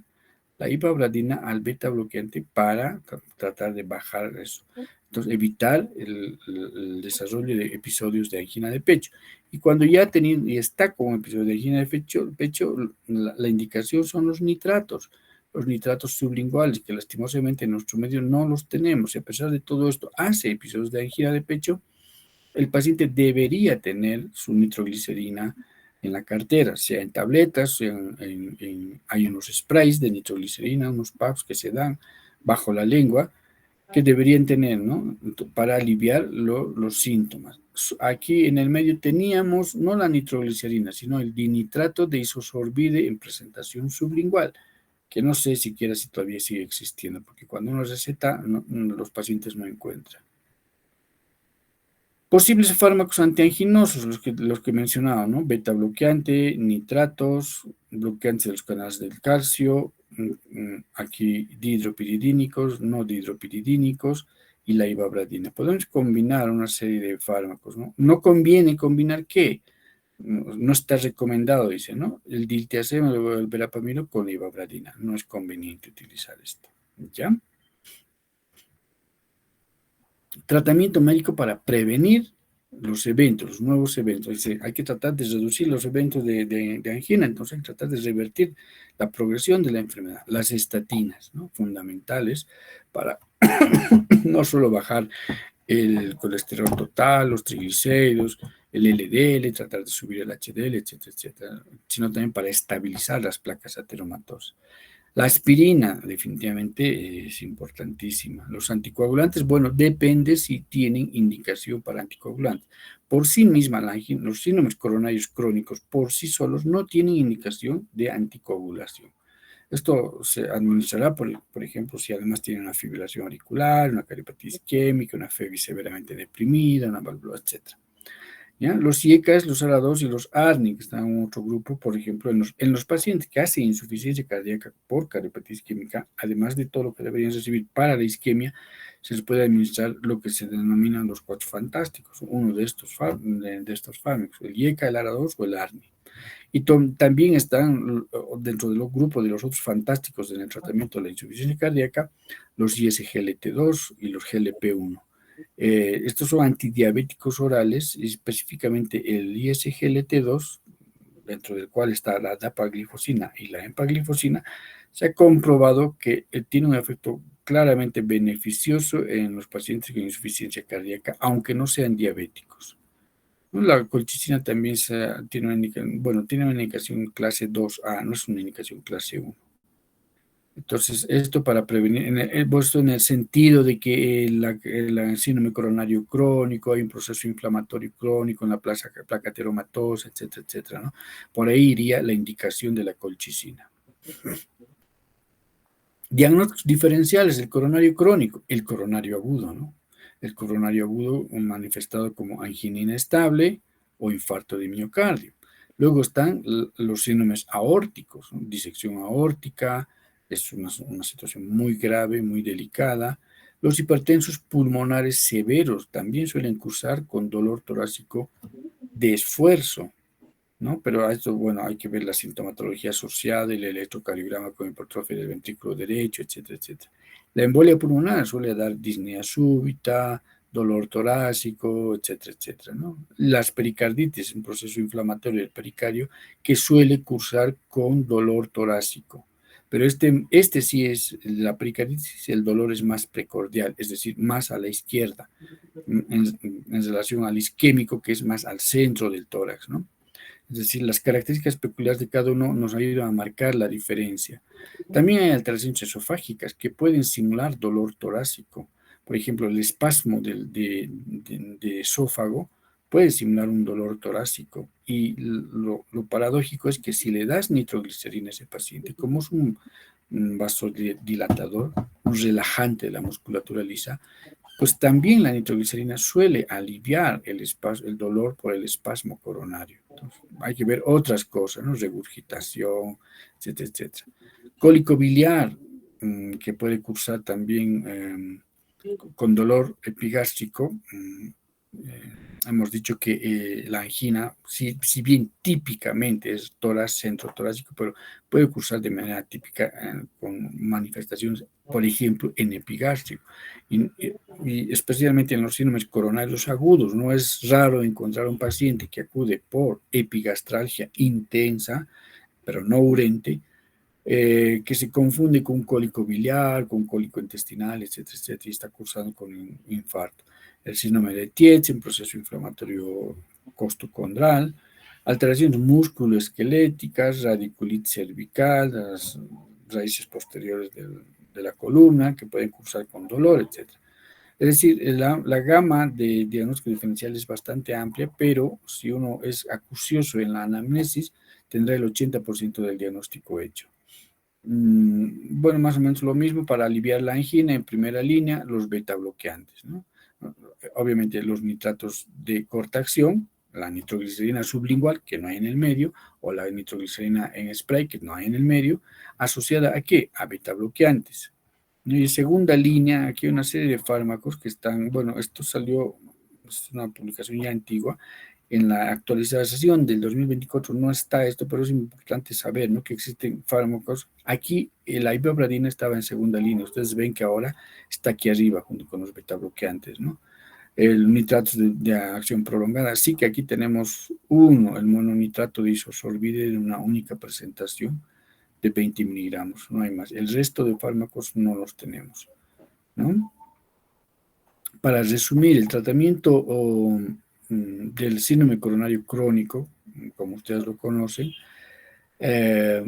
la ivabradina al betabloqueante para tratar de bajar eso. Entonces, evitar el desarrollo de episodios de angina de pecho. Y cuando ya está con un episodio de angina de pecho, la indicación son los nitratos sublinguales, que lastimosamente en nuestro medio no los tenemos. Y a pesar de todo esto, hace episodios de angina de pecho, el paciente debería tener su nitroglicerina en la cartera, sea en tabletas, hay unos sprays de nitroglicerina, unos puffs que se dan bajo la lengua, que deberían tener, ¿no? Para aliviar los síntomas. Aquí en el medio teníamos no la nitroglicerina, sino el dinitrato de isosorbide en presentación sublingual, que no sé siquiera si todavía sigue existiendo, porque cuando uno receta, los pacientes no encuentran. Posibles fármacos antianginosos, los que mencionaba, ¿no? Beta bloqueante, nitratos, bloqueantes de los canales del calcio, aquí dihidropiridínicos, no dihidropiridínicos, y la ivabradina. Podemos combinar una serie de fármacos, ¿no? No conviene combinar, ¿qué? No está recomendado, dice, ¿no? El diltiazem o el verapamil con ivabradina. No es conveniente utilizar esto, ¿ya? Tratamiento médico para prevenir los eventos, los nuevos eventos. Dice, hay que tratar de reducir los eventos de angina, entonces hay que tratar de revertir la progresión de la enfermedad. Las estatinas, ¿no? Fundamentales para no solo bajar el colesterol total, los triglicéridos, el LDL, tratar de subir el HDL, etcétera, etcétera, sino también para estabilizar las placas ateromatosas. La aspirina definitivamente es importantísima. Los anticoagulantes, bueno, depende si tienen indicación para anticoagulantes. Por sí misma, los síndromes coronarios crónicos por sí solos no tienen indicación de anticoagulación. Esto se administrará, por ejemplo, si además tiene una fibrilación auricular, una cariopatía isquémica, una febris severamente deprimida, una válvula, etc. ¿Ya? Los IECAS, los ARA2 y los ARNI, que están en otro grupo, por ejemplo, en los pacientes que hacen insuficiencia cardíaca por cariopatía isquémica, además de todo lo que deberían recibir para la isquemia, se les puede administrar lo que se denominan los cuatro fantásticos, uno de estos fármacos, el IECA, el ARA2 o el ARNI. Y también están dentro de los grupos de los otros fantásticos en el tratamiento de la insuficiencia cardíaca, los ISGLT2 y los GLP-1. Estos son antidiabéticos orales, y específicamente el ISGLT2, dentro del cual está la dapaglifosina y la empaglifosina, se ha comprobado que tiene un efecto claramente beneficioso en los pacientes con insuficiencia cardíaca, aunque no sean diabéticos. La colchicina también tiene tiene una indicación clase 2A, no es una indicación clase 1. Entonces, esto para prevenir, puesto en el sentido de que el síndrome coronario crónico, hay un proceso inflamatorio crónico en la placa teromatosa, etcétera, etcétera, ¿no? Por ahí iría la indicación de la colchicina. Diagnósticos diferenciales del coronario crónico, el coronario agudo, ¿no? El coronario agudo manifestado como angina inestable o infarto de miocardio. Luego están los síndromes aórticos, ¿no? Disección aórtica, es una situación muy grave, muy delicada. Los hipertensos pulmonares severos también suelen cursar con dolor torácico de esfuerzo, ¿no? Pero a esto, bueno, hay que ver la sintomatología asociada, el electrocardiograma con hipertrofia del ventrículo derecho, etcétera, etcétera. La embolia pulmonar suele dar disnea súbita, dolor torácico, etcétera, etcétera, ¿no? Las pericarditis, un proceso inflamatorio del pericardio que suele cursar con dolor torácico. Pero este sí es, la pericarditis, el dolor es más precordial, es decir, más a la izquierda, en relación al isquémico, que es más al centro del tórax, ¿no? Es decir, las características peculiares de cada uno nos ayudan a marcar la diferencia. También hay alteraciones esofágicas que pueden simular dolor torácico. Por ejemplo, el espasmo de esófago puede simular un dolor torácico. Y lo paradójico es que si le das nitroglicerina a ese paciente, como es un vasodilatador, un relajante de la musculatura lisa, pues también la nitroglicerina suele aliviar el dolor por el espasmo coronario. Entonces, hay que ver otras cosas, ¿no? Regurgitación, etcétera, etcétera. Cólico biliar, que puede cursar también con dolor epigástrico. Hemos dicho que la angina, si bien típicamente es centro torácico, pero puede cursar de manera típica con manifestaciones, por ejemplo, en epigástrico. Y especialmente en los síndromes coronarios agudos. No es raro encontrar un paciente que acude por epigastralgia intensa, pero no urente, que se confunde con cólico biliar, con cólico intestinal, etcétera, etcétera, y está cursando con un infarto. El síndrome de Tietze, un proceso inflamatorio costocondral, alteraciones musculoesqueléticas, radiculitis cervical, las raíces posteriores de la columna, que pueden cursar con dolor, etcétera. Es decir, la gama de diagnóstico diferencial es bastante amplia, pero si uno es acucioso en la anamnesis, tendrá el 80% del diagnóstico hecho. Bueno, más o menos lo mismo para aliviar la angina en primera línea, los beta bloqueantes, ¿no? Obviamente los nitratos de corta acción, la nitroglicerina sublingual, que no hay en el medio, o la nitroglicerina en spray, que no hay en el medio, asociada a ¿qué? A beta bloqueantes. Y en segunda línea, aquí hay una serie de fármacos que están, bueno, esto salió, es una publicación ya antigua, en la actualización del 2024 no está esto, pero es importante saber, ¿no? Que existen fármacos. Aquí la ibabradina estaba en segunda línea. Ustedes ven que ahora está aquí arriba junto con los betabloqueantes, ¿no? El nitrato de acción prolongada. Sí que aquí tenemos uno, el mononitrato de isosorbide en una única presentación de 20 miligramos, no hay más. El resto de fármacos no los tenemos, ¿no? Para resumir, el tratamiento del síndrome coronario crónico, como ustedes lo conocen, eh,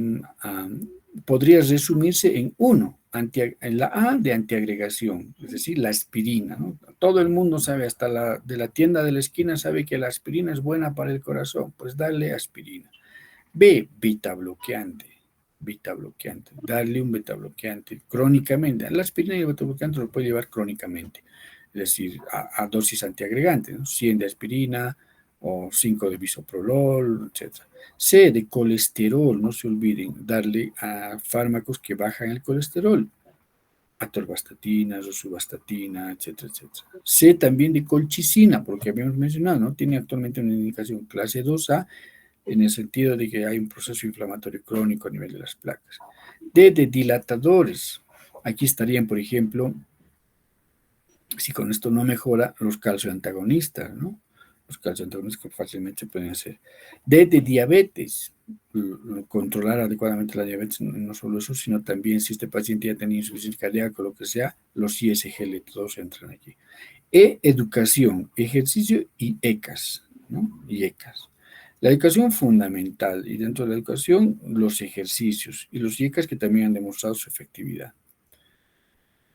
podría resumirse en uno, en la A de antiagregación, es decir, la aspirina, ¿no? Todo el mundo sabe, hasta de la tienda de la esquina sabe que la aspirina es buena para el corazón, pues darle aspirina. B, beta bloqueante, darle un beta bloqueante crónicamente. La aspirina y el beta bloqueante lo puede llevar crónicamente, es decir, a dosis antiagregantes, ¿no? 100 de aspirina o 5 de bisoprolol, etc. C, de colesterol, no se olviden, darle a fármacos que bajan el colesterol, atorvastatina, rosuvastatina, etcétera, etcétera. C, también de colchicina, porque habíamos mencionado, ¿no? Tiene actualmente una indicación clase 2A, en el sentido de que hay un proceso inflamatorio crónico a nivel de las placas. D de dilatadores. Aquí estarían, por ejemplo, si con esto no mejora, los calcioantagonistas, ¿no? Los calcioantagonistas que fácilmente se pueden hacer. D de diabetes. Controlar adecuadamente la diabetes, no solo eso, sino también si este paciente ya tenía insuficiencia cardíaca o lo que sea, los ISGL todos entran aquí. E, educación, ejercicio y ECAS, ¿no? Y ECAS. La educación fundamental, y dentro de la educación, los ejercicios, y los IECAS que también han demostrado su efectividad.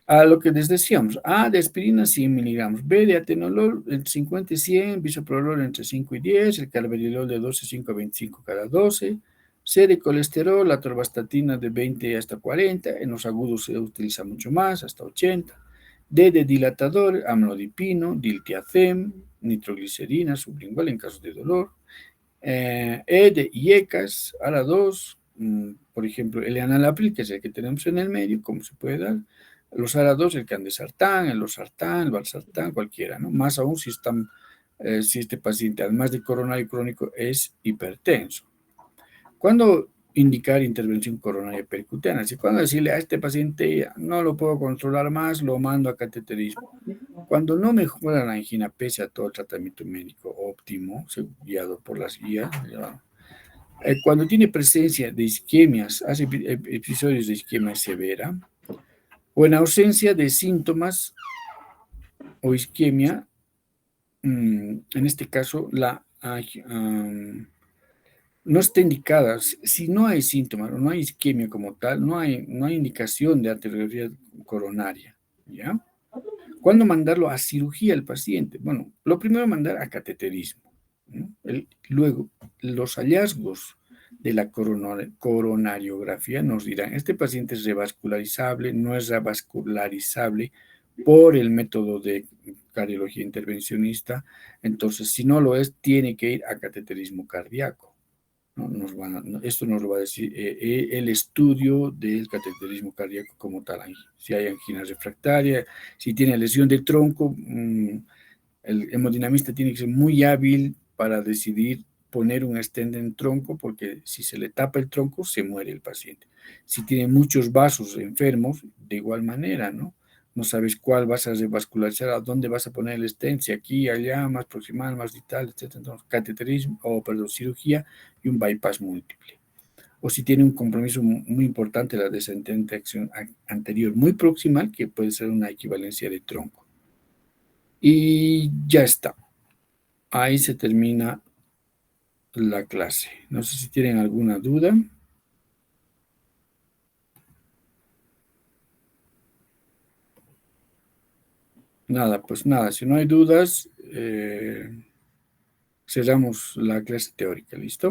A lo que les decíamos, A de aspirina 100 miligramos, B de atenolol entre 50 y 100, bisoprolol entre 5 y 10, el carvedilol de 12, 5 a 25 cada 12, C de colesterol, la atorvastatina de 20 hasta 40, en los agudos se utiliza mucho más, hasta 80, D de dilatador, amlodipino, diltiazem, nitroglicerina sublingual en casos de dolor, E de IECAS, ARA2, por ejemplo, el enalapril, que es el que tenemos en el medio, como se puede dar, los ARA2, el candesartán, el losartán, el valsartán, cualquiera, ¿no? Más aún si, si este paciente, además de coronario crónico, es hipertenso. ¿Cuándo indicar intervención coronaria percutánea? Si cuando decirle a este paciente no lo puedo controlar más, lo mando a cateterismo. Cuando no mejora la angina pese a todo el tratamiento médico óptimo, guiado por las guías, cuando tiene presencia de isquemias, hace episodios de isquemia severa, o en ausencia de síntomas o isquemia, en este caso no está indicada. Si no hay síntomas o no hay isquemia como tal, no hay indicación de arteriología coronaria, ¿ya? ¿Cuándo mandarlo a cirugía al paciente? Bueno, lo primero mandar a cateterismo, ¿no? Luego, los hallazgos de la coronariografía nos dirán, este paciente es revascularizable, no es revascularizable por el método de cardiología intervencionista, entonces si no lo es, tiene que ir a cateterismo cardíaco. ¿No? Esto nos lo va a decir el estudio del cateterismo cardíaco como tal, si hay angina refractaria, si tiene lesión del tronco, el hemodinamista tiene que ser muy hábil para decidir poner un stent en tronco, porque si se le tapa el tronco, se muere el paciente. Si tiene muchos vasos enfermos, de igual manera, ¿no? No sabes cuál vas a revascularizar, a dónde vas a poner el stent, si aquí, allá, más proximal, más vital, etc. Entonces, cateterismo, cirugía y un bypass múltiple. O si tiene un compromiso muy importante, la descendente acción anterior muy proximal, que puede ser una equivalencia de tronco. Y ya está. Ahí se termina la clase. No sé si tienen alguna duda. Nada, pues nada, si no hay dudas, cerramos la clase teórica, ¿listo?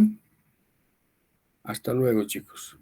Hasta luego, chicos.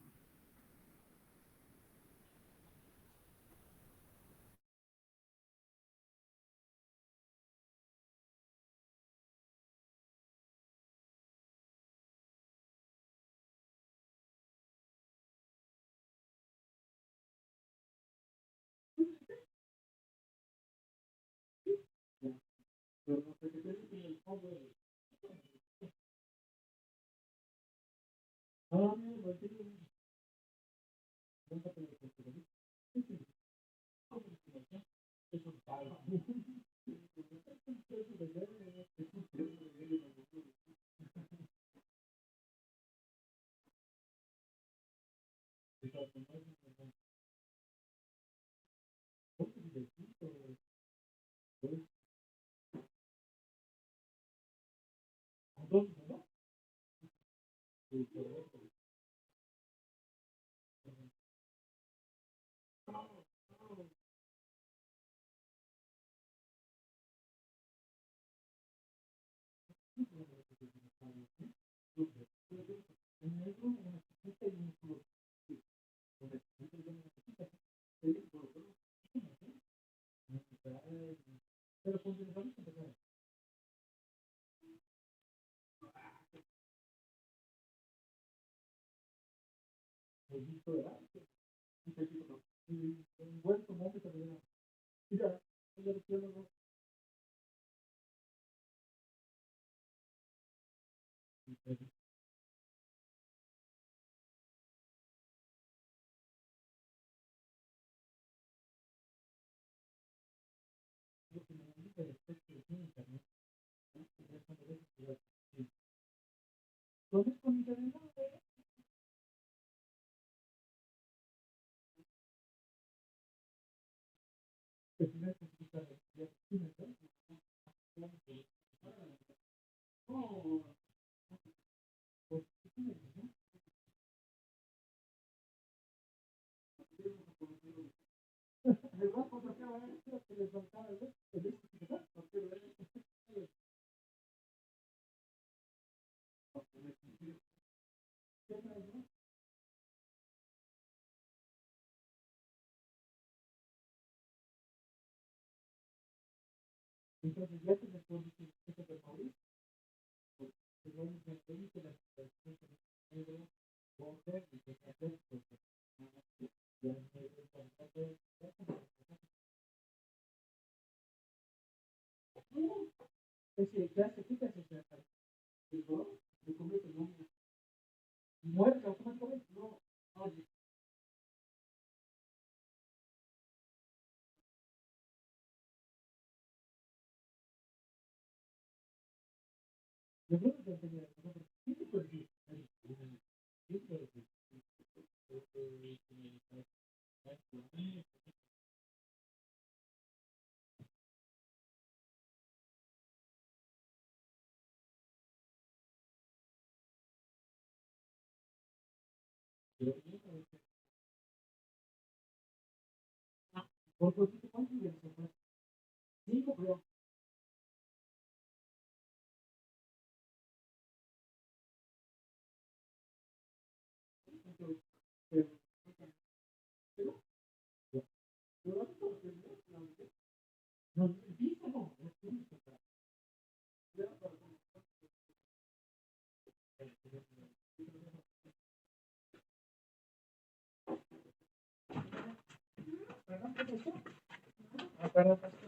Acuérdate.